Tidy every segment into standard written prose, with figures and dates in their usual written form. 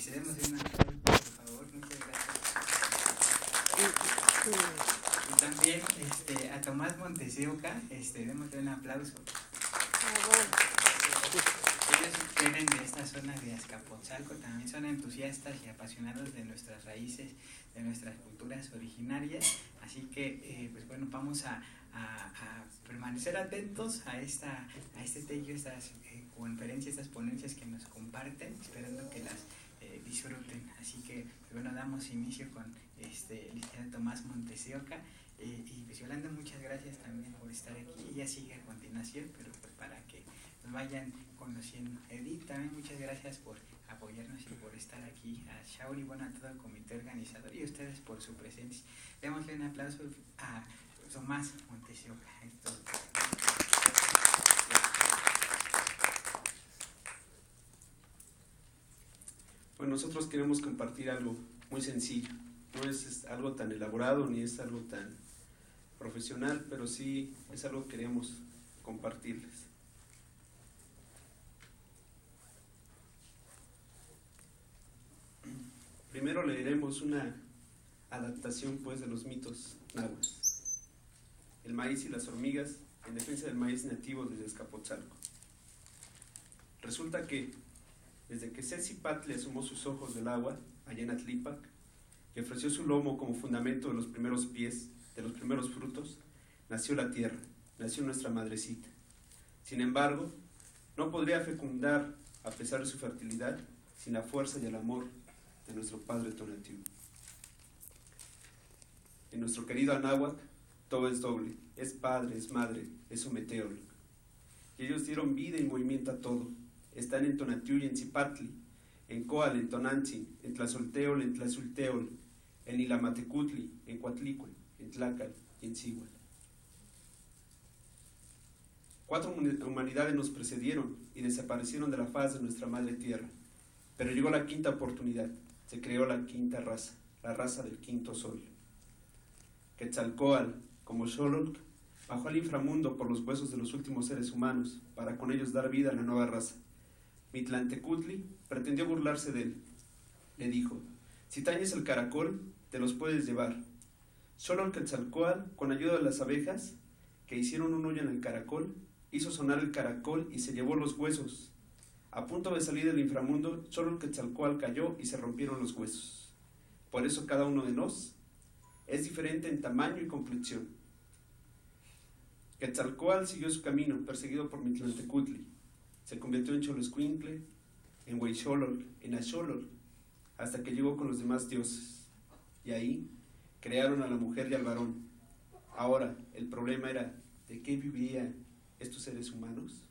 Demos un aplauso, por favor, muchas gracias. Y también a Tomás Montes de Oca, démosle un aplauso. Ellos vienen de esta zona de Azcapotzalco, también son entusiastas y apasionados de nuestras raíces, de nuestras culturas originarias, así que pues bueno, vamos a permanecer atentos a este tello, estas conferencias, estas ponencias que nos comparten, esperando que las disfruten. Así que pues bueno, damos inicio con el licenciado Tomás Montes de Oca, y pues Yolanda, muchas gracias también por estar aquí. Ella sigue a continuación, pero pues para que nos vayan conociendo. Edith, también muchas gracias por apoyarnos y por estar aquí. A Shauri, bueno, a todo el comité organizador y a ustedes por su presencia. Démosle un aplauso a Tomás Montes de Oca. Bueno, nosotros queremos compartir algo muy sencillo. No es algo tan elaborado ni es algo tan profesional, pero sí es algo que queremos compartirles. Primero leeremos una adaptación pues de los mitos náhuatl. El maíz y las hormigas en defensa del maíz nativo desde Azcapotzalco. Resulta que desde que Cecipatli asomó sus ojos del agua allá en Atlipac y ofreció su lomo como fundamento de los primeros pies, de los primeros frutos, nació la tierra, nació nuestra madrecita. Sin embargo, no podría fecundar, a pesar de su fertilidad, sin la fuerza y el amor de nuestro padre Tonatiuh. En nuestro querido Anáhuac, todo es doble, es padre, es madre, es Ometeotl. Y ellos dieron vida y movimiento a todo. Están en Tonatiuh y en Cipatli, en Coal, en Tonantzin, en Tlazolteotl, en Tlazulteotl, en Ilamatecutli, en Coatlicue, en Tlacal y en Cihual. 4 humanidades nos precedieron y desaparecieron de la faz de nuestra madre tierra, pero llegó la quinta oportunidad, se creó la quinta raza, la raza del quinto sol. Quetzalcóatl, como Xolotl, bajó al inframundo por los huesos de los últimos seres humanos, para con ellos dar vida a la nueva raza. Mitlantecutli pretendió burlarse de él. Le dijo: si tañes el caracol, te los puedes llevar. Solo Quetzalcóatl, con ayuda de las abejas, que hicieron un hoyo en el caracol, hizo sonar el caracol y se llevó los huesos. A punto de salir del inframundo, solo Quetzalcóatl cayó y se rompieron los huesos. Por eso cada uno de nos es diferente en tamaño y complexión. Quetzalcóatl siguió su camino, perseguido por Mitlantecutli. Se convirtió en Xoloscuincle, en Huixolol, en Axolotl, hasta que llegó con los demás dioses. Y ahí crearon a la mujer y al varón. Ahora, el problema era, ¿de qué vivirían estos seres humanos?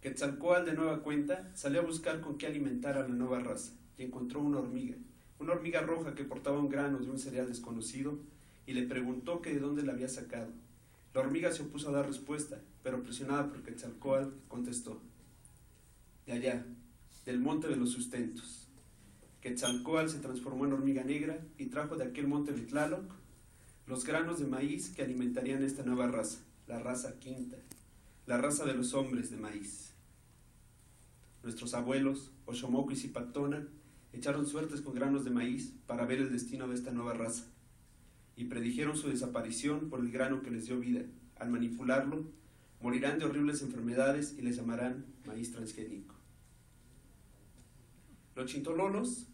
Quetzalcóatl, de nueva cuenta, salió a buscar con qué alimentar a la nueva raza y encontró una hormiga roja que portaba un grano de un cereal desconocido, y le preguntó que de dónde la había sacado. La hormiga se opuso a dar respuesta, pero presionada por Quetzalcóatl contestó: de allá, del monte de los sustentos. Quetzalcóatl se transformó en hormiga negra y trajo de aquel monte de Tlaloc los granos de maíz que alimentarían esta nueva raza, la raza quinta, la raza de los hombres de maíz. Nuestros abuelos, Oxomoco y Zipactona, echaron suertes con granos de maíz para ver el destino de esta nueva raza, y predijeron su desaparición por el grano que les dio vida. Al manipularlo, morirán de horribles enfermedades y les llamarán maíz transgénico. Los chintololos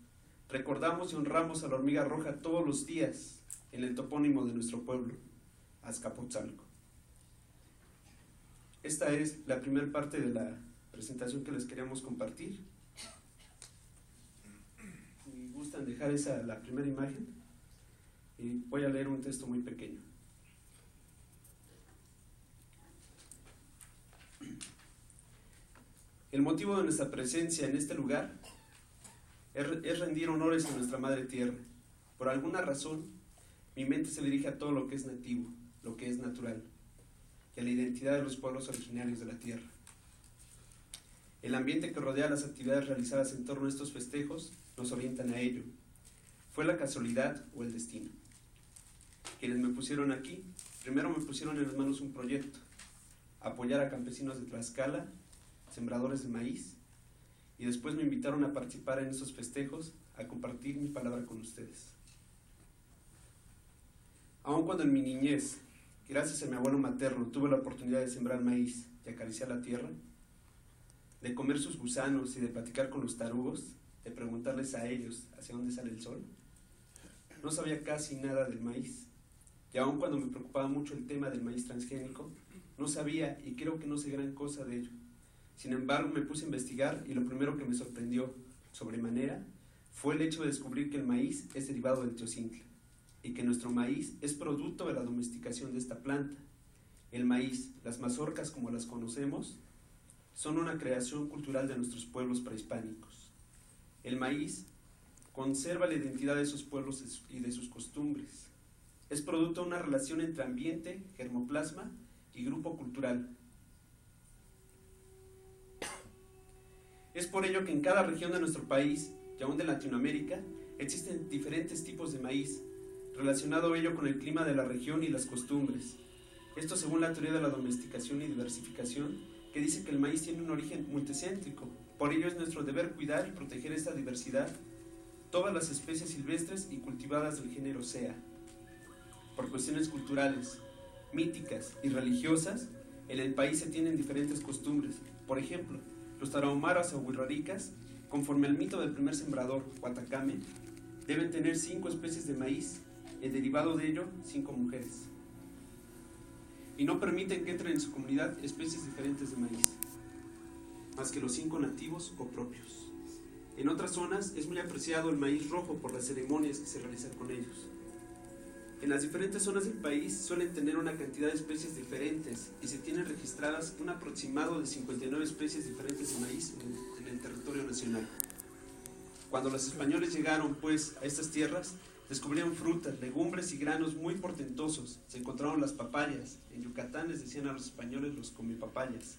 recordamos y honramos a la hormiga roja todos los días en el topónimo de nuestro pueblo, Azcapotzalco. Esta es la primera parte de la presentación que les queríamos compartir. Si gustan dejar la primera imagen, y voy a leer un texto muy pequeño. El motivo de nuestra presencia en este lugar es rendir honores a nuestra madre tierra. Por alguna razón, mi mente se dirige a todo lo que es nativo, lo que es natural, y a la identidad de los pueblos originarios de la tierra. El ambiente que rodea las actividades realizadas en torno a estos festejos nos orientan a ello. ¿Fue la casualidad o el destino? Quienes me pusieron aquí, primero me pusieron en las manos un proyecto: apoyar a campesinos de Tlaxcala, sembradores de maíz, y después me invitaron a participar en esos festejos, a compartir mi palabra con ustedes. Aun cuando en mi niñez, gracias a mi abuelo materno, tuve la oportunidad de sembrar maíz y acariciar la tierra, de comer sus gusanos y de platicar con los tarugos, de preguntarles a ellos hacia dónde sale el sol, no sabía casi nada del maíz. Y aun cuando me preocupaba mucho el tema del maíz transgénico, no sabía y creo que no sé gran cosa de ello. Sin embargo, me puse a investigar y lo primero que me sorprendió sobremanera fue el hecho de descubrir que el maíz es derivado del teocintle y que nuestro maíz es producto de la domesticación de esta planta. El maíz, las mazorcas como las conocemos, son una creación cultural de nuestros pueblos prehispánicos. El maíz conserva la identidad de esos pueblos y de sus costumbres. Es producto de una relación entre ambiente, germoplasma y grupo cultural. Es por ello que en cada región de nuestro país, y aún de Latinoamérica, existen diferentes tipos de maíz, relacionado ello con el clima de la región y las costumbres. Esto según la teoría de la domesticación y diversificación, que dice que el maíz tiene un origen multicéntrico. Por ello es nuestro deber cuidar y proteger esta diversidad, todas las especies silvestres y cultivadas del género SEA. Por cuestiones culturales, míticas y religiosas, en el país se tienen diferentes costumbres. Por ejemplo, los tarahumaras o huirraricas, conforme al mito del primer sembrador, Huatacame, deben tener 5 especies de maíz, el derivado de ello, 5 mujeres. Y no permiten que entren en su comunidad especies diferentes de maíz, más que los 5 nativos o propios. En otras zonas es muy apreciado el maíz rojo por las ceremonias que se realizan con ellos. En las diferentes zonas del país suelen tener una cantidad de especies diferentes y se tienen registradas un aproximado de 59 especies diferentes de maíz en el territorio nacional. Cuando los españoles llegaron, pues, a estas tierras, descubrieron frutas, legumbres y granos muy portentosos. Se encontraron las papayas. En Yucatán les decían a los españoles los comepapayas.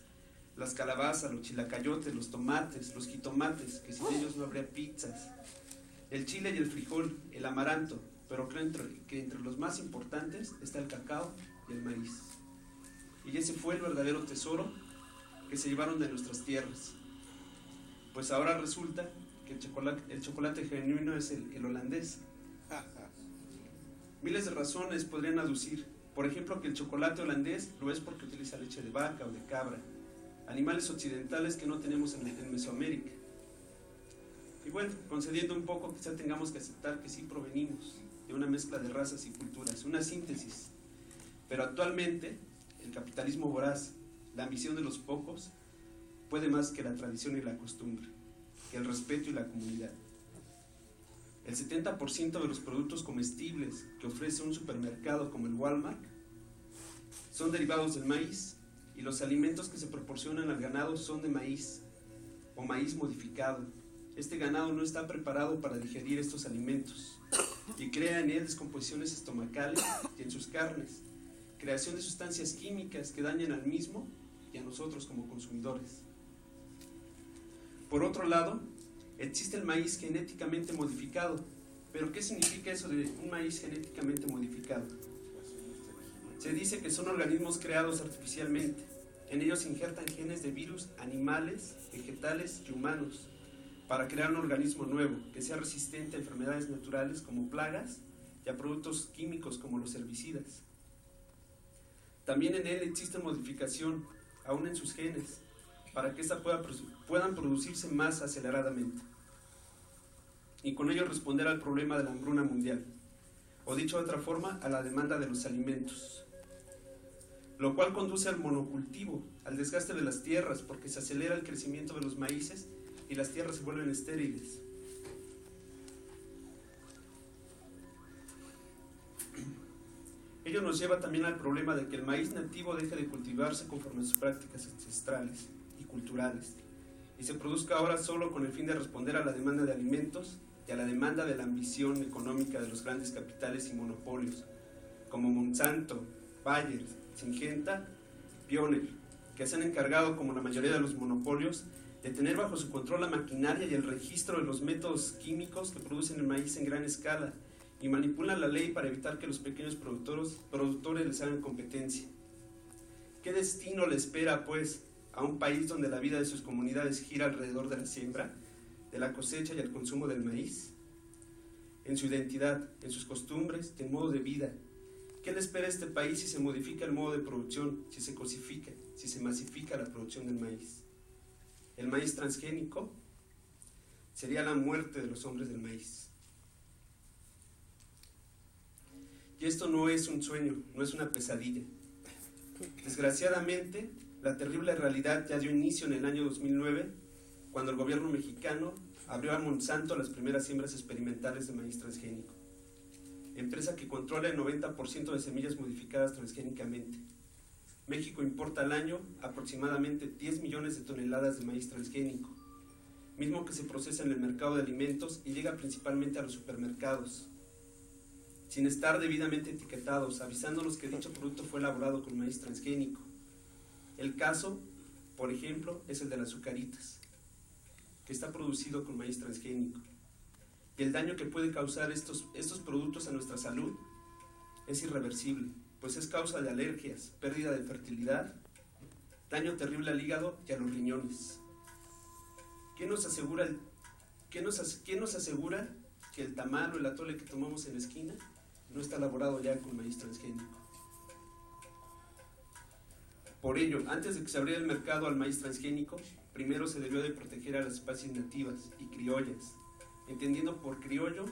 Las calabazas, los chilacayotes, los tomates, los jitomates, que sin ellos no habría pizzas. El chile y el frijol, el amaranto, pero creo que entre los más importantes está el cacao y el maíz. Y ese fue el verdadero tesoro que se llevaron de nuestras tierras. Pues ahora resulta que el chocolate genuino es el holandés. Miles de razones podrían aducir. Por ejemplo, que el chocolate holandés lo es porque utiliza leche de vaca o de cabra, animales occidentales que no tenemos en Mesoamérica. Y bueno, concediendo un poco, quizá tengamos que aceptar que sí provenimos de una mezcla de razas y culturas, una síntesis. Pero actualmente, el capitalismo voraz, la ambición de los pocos, puede más que la tradición y la costumbre, que el respeto y la comunidad. El 70% de los productos comestibles que ofrece un supermercado como el Walmart son derivados del maíz, y los alimentos que se proporcionan al ganado son de maíz o maíz modificado. Este ganado no está preparado para digerir estos alimentos y crea en él descomposiciones estomacales y en sus carnes, creación de sustancias químicas que dañan al mismo y a nosotros como consumidores. Por otro lado, existe el maíz genéticamente modificado. ¿Pero qué significa eso de un maíz genéticamente modificado? Se dice que son organismos creados artificialmente. En ellos se injertan genes de virus animales, vegetales y humanos para crear un organismo nuevo que sea resistente a enfermedades naturales como plagas y a productos químicos como los herbicidas. También en él existe modificación, aún en sus genes, para que éstas puedan producirse más aceleradamente y con ello responder al problema de la hambruna mundial, o dicho de otra forma, a la demanda de los alimentos, lo cual conduce al monocultivo, al desgaste de las tierras, porque se acelera el crecimiento de los maíces y las tierras se vuelven estériles. Ello nos lleva también al problema de que el maíz nativo deje de cultivarse conforme a sus prácticas ancestrales y culturales, y se produzca ahora solo con el fin de responder a la demanda de alimentos y a la demanda de la ambición económica de los grandes capitales y monopolios, como Monsanto, Bayer, Syngenta, Pioneer, que se han encargado, como la mayoría de los monopolios, de tener bajo su control la maquinaria y el registro de los métodos químicos que producen el maíz en gran escala y manipulan la ley para evitar que los pequeños productores les hagan competencia. ¿Qué destino le espera, pues, a un país donde la vida de sus comunidades gira alrededor de la siembra, de la cosecha y el consumo del maíz? En su identidad, en sus costumbres, en modo de vida. ¿Qué le espera a este país si se modifica el modo de producción, si se cosifica, si se masifica la producción del maíz? El maíz transgénico sería la muerte de los hombres del maíz. Y esto no es un sueño, no es una pesadilla. Desgraciadamente, la terrible realidad ya dio inicio en el año 2009, cuando el gobierno mexicano abrió a Monsanto las primeras siembras experimentales de maíz transgénico, empresa que controla el 90% de semillas modificadas transgénicamente. México importa al año aproximadamente 10 millones de toneladas de maíz transgénico, mismo que se procesa en el mercado de alimentos y llega principalmente a los supermercados, sin estar debidamente etiquetados, avisándonos que dicho producto fue elaborado con maíz transgénico. El caso, por ejemplo, es el de las Zucaritas, que está producido con maíz transgénico. Y el daño que puede causar estos productos a nuestra salud es irreversible, pues es causa de alergias, pérdida de fertilidad, daño terrible al hígado y a los riñones. ¿Qué nos asegura que el tamal o el atole que tomamos en la esquina no está elaborado ya con maíz transgénico? Por ello, antes de que se abriera el mercado al maíz transgénico, primero se debió de proteger a las especies nativas y criollas, entendiendo por criollo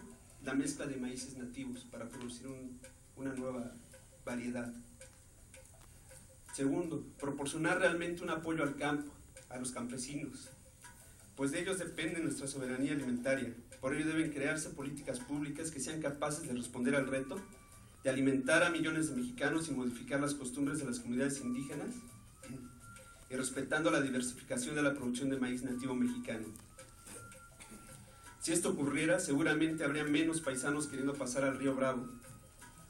la mezcla de maíces nativos para producir una nueva variedad. Segundo, proporcionar realmente un apoyo al campo, a los campesinos, pues de ellos depende nuestra soberanía alimentaria. Por ello deben crearse políticas públicas que sean capaces de responder al reto de alimentar a millones de mexicanos y modificar las costumbres de las comunidades indígenas, y respetando la diversificación de la producción de maíz nativo mexicano. Si esto ocurriera, seguramente habría menos paisanos queriendo pasar al río Bravo,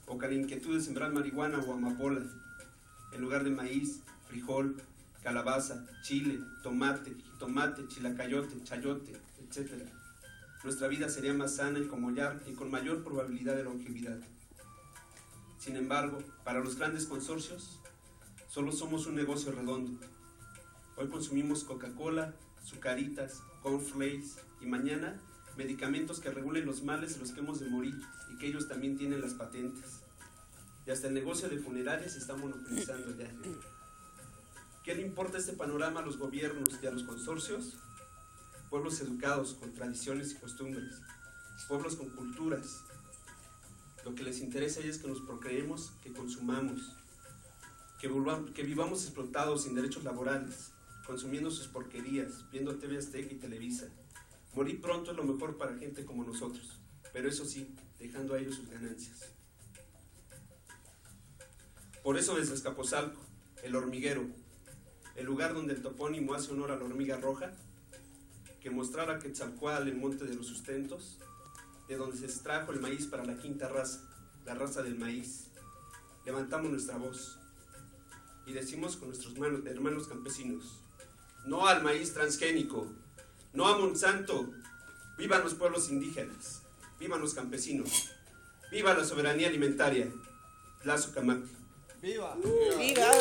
o con la inquietud de sembrar marihuana o amapola, en lugar de maíz, frijol, calabaza, chile, tomate, chilacayote, chayote, etc. Nuestra vida sería más sana y con mayor probabilidad de longevidad. Sin embargo, para los grandes consorcios, solo somos un negocio redondo. Hoy consumimos Coca-Cola, Zucaritas, cornflakes y mañana medicamentos que regulen los males de los que hemos de morir y que ellos también tienen las patentes. Y hasta el negocio de funerarias se está monopolizando ya. ¿Qué le importa este panorama a los gobiernos y a los consorcios? Pueblos educados con tradiciones y costumbres, pueblos con culturas. Lo que les interesa a ellos es que nos procreemos, que consumamos, que vivamos explotados sin derechos laborales, consumiendo sus porquerías, viendo TV Azteca y Televisa. Morir pronto es lo mejor para gente como nosotros, pero eso sí, dejando a ellos sus ganancias. Por eso desde Azcapotzalco, el hormiguero, el lugar donde el topónimo hace honor a la hormiga roja, que mostrara Quetzalcóatl el monte de los sustentos, de donde se extrajo el maíz para la quinta raza, la raza del maíz. Levantamos nuestra voz y decimos con nuestros hermanos campesinos: no al maíz transgénico, no a Monsanto, vivan los pueblos indígenas, vivan los campesinos, viva la soberanía alimentaria. Tlazo Camac. ¡Viva! ¡Viva!